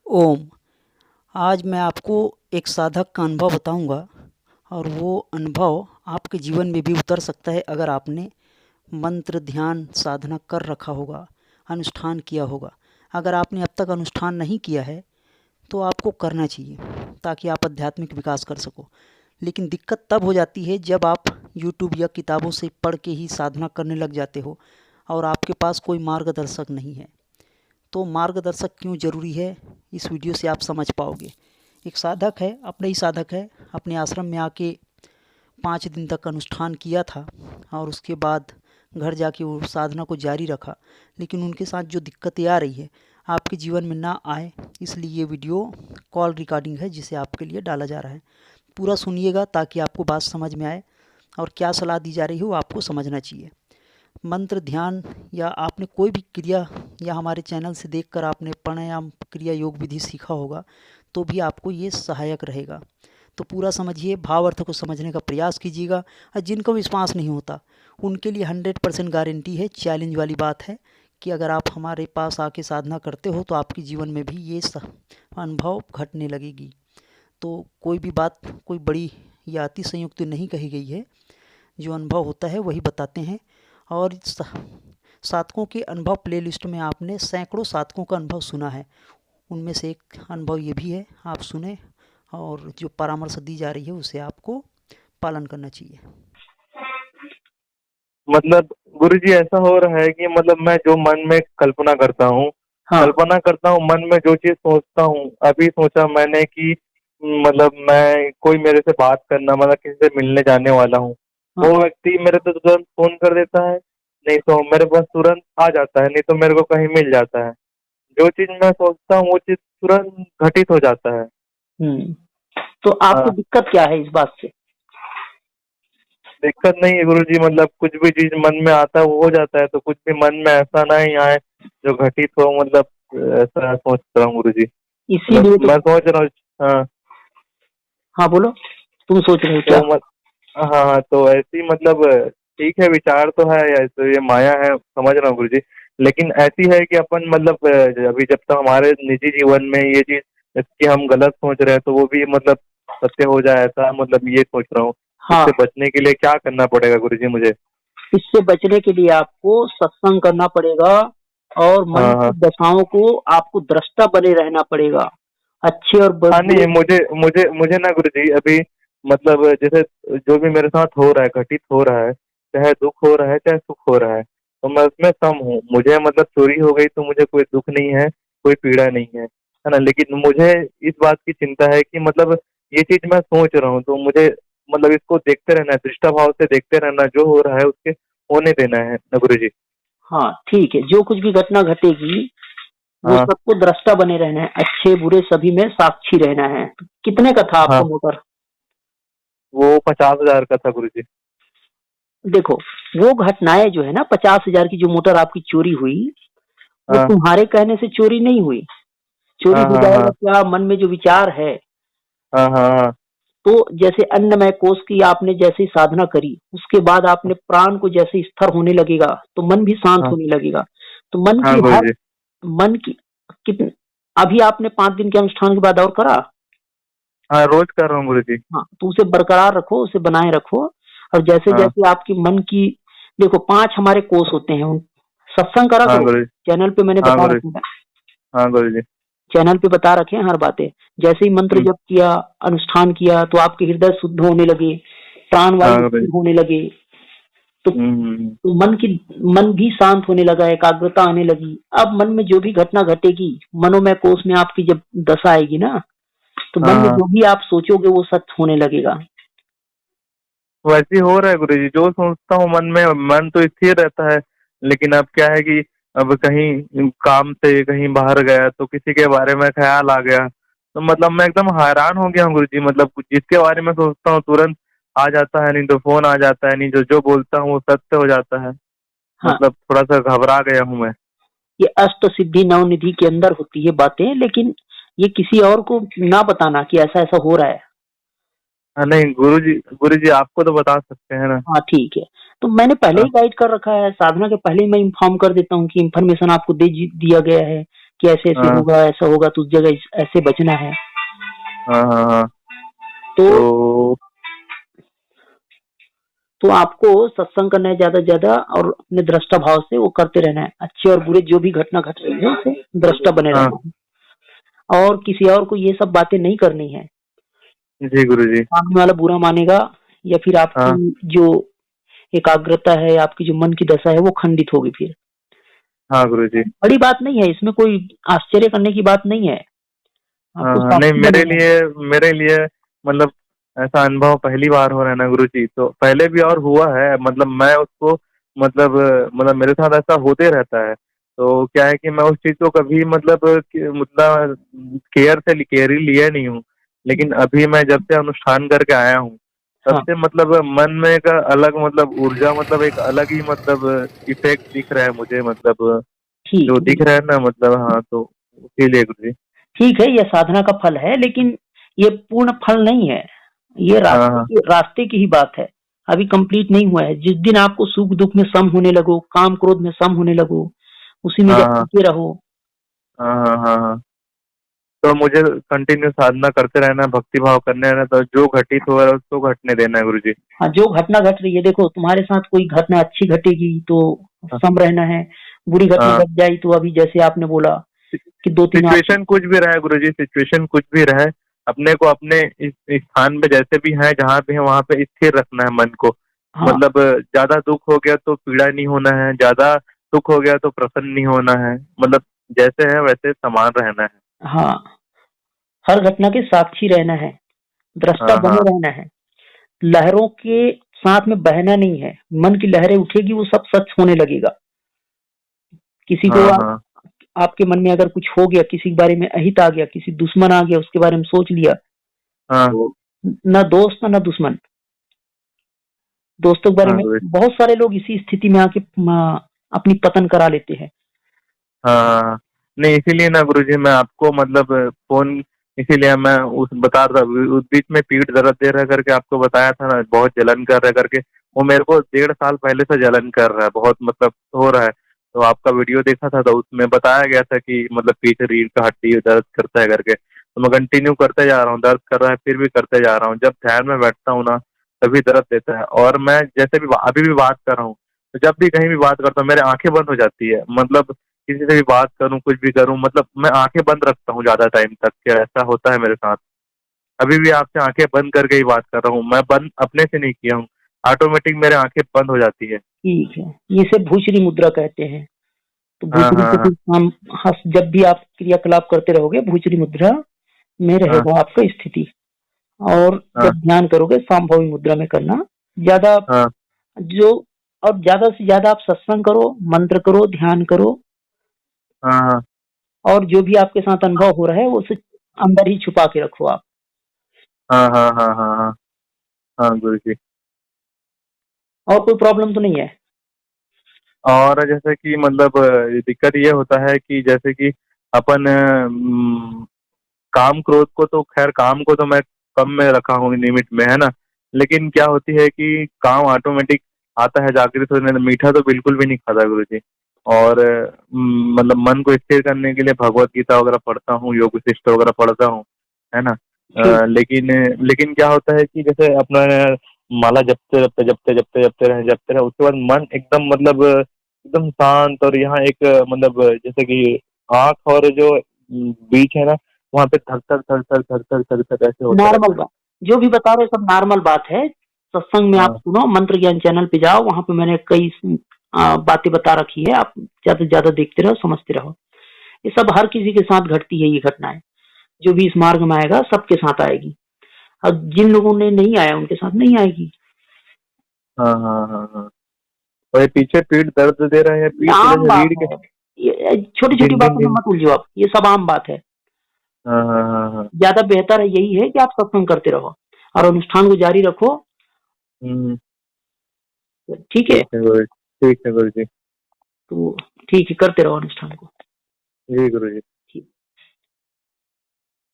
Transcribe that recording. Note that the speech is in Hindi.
ओम। आज मैं आपको एक साधक का अनुभव बताऊंगा और वो अनुभव आपके जीवन में भी उतर सकता है अगर आपने मंत्र ध्यान साधना कर रखा होगा, अनुष्ठान किया होगा। अगर आपने अब तक अनुष्ठान नहीं किया है तो आपको करना चाहिए ताकि आप आध्यात्मिक विकास कर सको। लेकिन दिक्कत तब हो जाती है जब आप यूट्यूब या किताबों से पढ़ के ही साधना करने लग जाते हो और आपके पास कोई मार्गदर्शक नहीं है। तो मार्गदर्शक क्यों ज़रूरी है, इस वीडियो से आप समझ पाओगे। एक साधक है, अपने ही साधक है, अपने आश्रम में आके 5 दिन तक अनुष्ठान किया था और उसके बाद घर जाके वो साधना को जारी रखा। लेकिन उनके साथ जो दिक्कतें आ रही है आपके जीवन में ना आए, इसलिए ये वीडियो कॉल रिकॉर्डिंग है जिसे आपके लिए डाला जा रहा है। पूरा सुनिएगा ताकि आपको बात समझ में आए और क्या सलाह दी जा रही है वो आपको समझना चाहिए। मंत्र ध्यान या आपने कोई भी क्रिया या हमारे चैनल से देखकर आपने प्राणायाम क्रिया योग विधि सीखा होगा तो भी आपको ये सहायक रहेगा। तो पूरा समझिए, भाव अर्थ को समझने का प्रयास कीजिएगा। और जिनको विश्वास नहीं होता उनके लिए 100% गारंटी है, चैलेंज वाली बात है कि अगर आप हमारे पास आके साधना करते हो तो आपके जीवन में भी ये अनुभव घटने लगेगी। तो कोई भी बात कोई बड़ी या अति संयुक्त नहीं कही गई है, जो अनुभव होता है वही बताते हैं। और साधकों के अनुभव प्लेलिस्ट में आपने सैकड़ों साधकों का अनुभव सुना है, उनमें से एक अनुभव ये भी है, आप सुने और जो परामर्श दी जा रही है उसे आपको पालन करना चाहिए। मतलब गुरुजी ऐसा हो रहा है कि मतलब मैं जो मन में कल्पना करता हूँ, हाँ, मन में जो चीज सोचता हूँ। अभी सोचा मैंने कि मतलब मैं कोई मेरे से बात करना, मतलब किसी से मिलने जाने वाला हूँ, हाँ, वो व्यक्ति मेरे तो तुरंत फोन कर देता है, नहीं तो मेरे पास तुरंत आ जाता है, नहीं तो मेरे को कहीं मिल जाता है। जो चीज मैं सोचता हूँ वो चीज तुरंत घटित हो जाता है। हम्म। तो आपको हाँ, दिक्कत क्या है इस बात से? दिक्कत नहीं है गुरुजी, मतलब कुछ भी चीज मन में आता है वो हो जाता है, तो कुछ भी मन में ऐसा नहीं आए जो घटित हो, मतलब ऐसा सोच रहा हूँ गुरुजी। मतलब इसीलिए तो। मैं सोच रहा हूँ। हाँ। हाँ बोलो, तुम सोच रहे हो क्या? तो हाँ हाँ, तो ऐसी मतलब ठीक है, विचार तो है, ऐसे ये माया है, समझ रहा हूँ गुरुजी। लेकिन ऐसी है कि अपन मतलब अभी जब तक हमारे निजी जीवन में ये चीज कि हम गलत सोच रहे हैं तो वो भी मतलब सत्य हो जाए, ऐसा मतलब ये सोच रहा हूँ। हाँ, इससे बचने के लिए क्या करना पड़ेगा गुरुजी मुझे? इससे बचने के लिए आपको सत्संग करना पड़ेगा और मन हाँ की हाँ। दशाओं को आपको दृष्टा बने रहना पड़ेगा। अच्छे और हाँ बुरे। नहीं, मुझे मुझे मुझे ना गुरुजी अभी मतलब जैसे जो भी मेरे साथ हो रहा है, घटित हो रहा है, चाहे दुख हो रहा है चाहे सुख हो रहा है, तो मैं उसमें सम हूँ। मुझे मतलब चोरी हो गई तो मुझे कोई दुख नहीं है, कोई पीड़ा नहीं है ना। लेकिन मुझे इस बात की चिंता है कि मतलब ये चीज मैं सोच रहा हूँ तो मुझे मतलब इसको देखते रहना है, दृष्टा भाव से देखते रहना, जो हो रहा है उसके होने देना है ना गुरुजी। हाँ ठीक है, जो कुछ भी घटना घटेगी वो हाँ सबको दृष्टा बने रहना है, अच्छे बुरे सभी में साक्षी रहना है। कितने का था आपका हाँ। मोटर? वो 50,000 का था गुरुजी। देखो, वो घटनाएं जो है ना, 50,000 की जो मोटर आपकी चोरी हुई, वो हाँ तुम्हारे कहने से चोरी नहीं हुई। चोरी हाँ हो हाँ जाएगा हाँ क्या? मन में जो विचार है। हाँ हाँ हाँ तो जैसे अन्नमय कोश की आपने जैसे ही साधना करी, उसके बाद आपने प्राण को जैसे स्थिर होने लगेगा तो मन भी शांत हाँ होने लगेगा। तो मन हाँ की हर गुरुजी। मन की कितने, अभी आपने 5 दिन के अनुष्ठान के बाद और करा? हाँ, रोज कर रहा हूँ गुरुजी। हाँ, तो उसे बरकरार रखो, उसे बनाए रखो। और जैसे हाँ जैसे आपकी मन की, देखो 5 हमारे कोष होते हैं, उन सत्संग करा हाँ करो। गुरुजी। चैनल पे मैंने हाँ बता गुरुजी। रखा है, हाँ गुरुजी। चैनल पे बता रखे हैं हर बातें। जैसे ही मंत्र हम्म। जप किया, अनुष्ठान किया तो आपके हृदय शुद्ध होने लगे, प्राण हाँ वायु गुरुजी। स्थिर होने लगे। तो, हम्म। तो मन भी शांत होने लगा, एकाग्रता आने लगी। अब मन में जो भी घटना घटेगी, मनोमय कोष में आपकी जब दशा आएगी ना, तो हाँ मन में हाँ, जो भी आप सोचोगे वो सच होने लगेगा। वैसे ही हो रहा है गुरुजी, जो सोचता हूँ मन में, मन तो स्थिर रहता है। लेकिन अब क्या है कि अब कहीं काम से कहीं बाहर गया तो किसी के बारे में ख्याल आ गया, तो मतलब मैं एकदम हैरान हो गया हूँ गुरुजी। मतलब कुछ जिसके बारे में सोचता हूँ तुरंत आ जाता है, नहीं तो फोन आ जाता है, नहीं जो जो बोलता हूँ वो सत्य हो जाता है। हाँ, मतलब थोड़ा सा घबरा गया हूँ मैं। ये अष्ट सिद्धि नवनिधि के अंदर होती है बातें, लेकिन ये किसी और को ना बताना कि ऐसा ऐसा हो रहा है। हाँ नहीं गुरुजी, गुरुजी आपको तो बता सकते हैं ना। हाँ ठीक है, तो मैंने पहले हाँ ही गाइड कर रखा है, साधना के पहले ही मैं इन्फॉर्म कर देता हूँ कि इन्फॉर्मेशन आपको दिया गया है। कि ऐसे ऐसे हाँ होगा, ऐसा होगा, तो उस जगह ऐसे बचना है। हाँ हाँ हाँ। तो तो तो आपको सत्संग करना है ज्यादा से ज्यादा, और अपने दृष्टा भाव से वो करते रहना है। अच्छे और बुरे जो भी घटना घट रही है उसे दृष्टा बने हाँ रहना है, और किसी और को ये सब बातें नहीं करनी है। जी गुरु जी। सामने वाला बुरा मानेगा, या फिर आपकी हाँ जो एकाग्रता है, आपकी जो मन की दशा है, वो खंडित होगी फिर। हाँ गुरु जी। बड़ी बात नहीं है, इसमें कोई आश्चर्य करने की बात नहीं है। हाँ आपको हाँ, नहीं साक्षी बने रहना मेरे लिए मतलब ऐसा अनुभव पहली बार हो रहा है ना गुरु जी। तो पहले भी और हुआ है, मतलब मैं उसको मतलब मेरे साथ ऐसा होते रहता है। तो क्या है कि मैं उस चीज को कभी मतलब केयर ही लिया नहीं हूँ। लेकिन अभी मैं जब से अनुष्ठान करके आया हूँ, है। तब हाँ, से मतलब मन में एक अलग मतलब ऊर्जा, मतलब एक अलग ही मतलब इफेक्ट दिख रहा है मुझे, मतलब ठीक जो है। दिख रहा है ना, मतलब हाँ, तो इसीलिए गुरु जी। ठीक है, यह साधना का फल है, लेकिन ये पूर्ण फल नहीं है। ये हाँ हाँ रास्ते की ही बात है। अभी कंप्लीट नहीं हुआ है। जिस दिन आपको सुख दुख में सम होने लगो, काम क्रोध में सम होने लगो, उसी में हाँ जब हाँ टिके रहो। हाँ हाँ हाँ हाँ। तो मुझे कंटिन्यू साधना करते रहना है, भक्ति भाव करने रहना है, तो जो घटित हो रहा है उसको घटने देना है गुरु जी। हाँ, जो घटना घट रही है, देखो तुम्हारे साथ कोई घटना अच्छी घटेगी तो हाँ सम रहना है। बुरी घटना हाँ। घट जाई तो अभी जैसे आपने बोला कि दो तीन आप। सिचुएशन कुछ भी रहे गुरु जी, सिचुएशन कुछ भी रहे, अपने को अपने इस स्थान पे जैसे भी है, जहाँ भी है वहां पे स्थिर रखना है मन को। हाँ मतलब ज्यादा दुख हो गया तो पीड़ा नहीं होना है, ज्यादा सुख हो गया तो प्रसन्न नहीं होना है। मतलब जैसे है वैसे समान रहना है। हाँ, हर घटना के साक्षी रहना है, दृष्टा हाँ बने हाँ रहना है। लहरों के साथ में बहना नहीं है। मन की लहरें उठेगी, वो सब सच होने लगेगा। किसी को हाँ हाँ आपके मन में अगर कुछ हो गया, किसी के बारे में अहित आ गया, किसी दुश्मन आ गया, उसके बारे में सोच लिया, हाँ तो न दोस्त न दुश्मन। दोस्तों के बारे हाँ में गुरु। बहुत सारे लोग इसी स्थिति में आके अपनी पतन करा लेते हैं। हाँ नहीं, इसीलिए ना गुरुजी मैं आपको मतलब फोन, इसीलिए मैं उस बता रहा उस बीच में पीठ दर्द दे रहा करके आपको बताया था ना, बहुत जलन कर रहा है करके। वो मेरे को 1.5 साल पहले से जलन कर रहा है, बहुत मतलब हो रहा है। तो आपका वीडियो देखा था, तो उसमें बताया गया था कि मतलब पीठ रीढ़ का हड्डी दर्द करता है करके। तो मैं कंटिन्यू करते जा रहा हूँ, दर्द कर रहा है फिर भी करते जा रहा हूँ। जब ध्यान में बैठता हूँ ना, तभी दर्द देता है। और मैं जैसे भी अभी भी बात कर रहा हूँ, तो जब भी कहीं भी बात करता हूँ मेरे आंखें बंद हो जाती है। मतलब किसी से भी बात करूं, कुछ भी करूं, मतलब मैं आंखें बंद रखता हूँ ज्यादा टाइम तक। क्या ऐसा होता है मेरे साथ? अभी भी आपसे आंखें बंद करके ही बात कर रहा हूँ, मैं बंद अपने से नहीं किया हूँ, ऑटोमेटिक मेरे आंखें बंद हो जाती है। ठीक है, इसे भूचरी मुद्रा कहते हैं। तो हाँ भूचरी हाँ से हाँ कुछ हम हंस, जब भी आप क्रियाकलाप करते रहोगे भूचरी मुद्रा में हाँ रहेगा आपका स्थिति। और हाँ जब ध्यान करोगे सांभवी मुद्रा में करना ज्यादा। हाँ जो और ज्यादा से ज्यादा आप सत्संग करो, मंत्र करो, ध्यान करो, हाँ हाँ और जो भी आपके साथ अनुभव हो रहा है वो उसे अंदर ही छुपा के रखो आप। हाँ हाँ हाँ हाँ हाँ हाँ गुरु जी। और कोई प्रॉब्लम तो नहीं है? और जैसे कि मतलब दिक्कत ये होता है कि जैसे कि अपन काम क्रोध को तो खैर, काम को तो मैं कम में रखा हूँ, लिमिट में है ना। लेकिन क्या होती है कि काम ऑटोमेटिक आता है, जागृत होने, मीठा तो बिल्कुल भी नहीं खाता गुरु जी। और मतलब मन को स्थिर करने के लिए भगवत गीता वगैरह पढ़ता हूँ, योग शिष्ट वगैरह पढ़ता हूँ, है ना। ठीक। लेकिन लेकिन क्या होता है कि जैसे अपना माला जपते जपते जपते जपते जपते रहे, उसके बाद मन एकदम मतलब एकदम शांत। और यहाँ एक मतलब जैसे कि आंख और जो बीच है ना, वहां पे थक थक थक थक थक थक थक थक ऐसे होता नॉर्मल रहता है। बात, जो भी बता रहे हो सब नॉर्मल बात है। सत्संग में आप हाँ सुनो, मंत्र ज्ञान चैनल पे जाओ, वहां पे मैंने कई बातें बता रखी है। आप ज्यादा से ज्यादा देखते रहो, समझते रहो। ये सब हर किसी के साथ घटती है, ये घटनाएं। जो भी इस मार्ग में आएगा सबके साथ आएगी। अब जिन लोगों ने नहीं आया उनके साथ नहीं आएगी। हाँ हाँ हाँ हाँ। और ये पीछे पीठ दर्द दे रहे हैं, ये पीठ आम जैसे बात रीढ़ के है। ये छोटी छोटी दिन दिन बातों में दिन। मत उलझो आप, ये सब आम बात है। हाँ हाँ हाँ हाँ। ज्यादा बेहतर है यही है कि आप सत्संग करते रहो और अनुष्ठान को जारी रखो। ठीक है। ठीक है गुरु जी, ठीक है गुरु जी। तो ठीक है, करते रहो अनुष्ठान को। जी गुरु जी।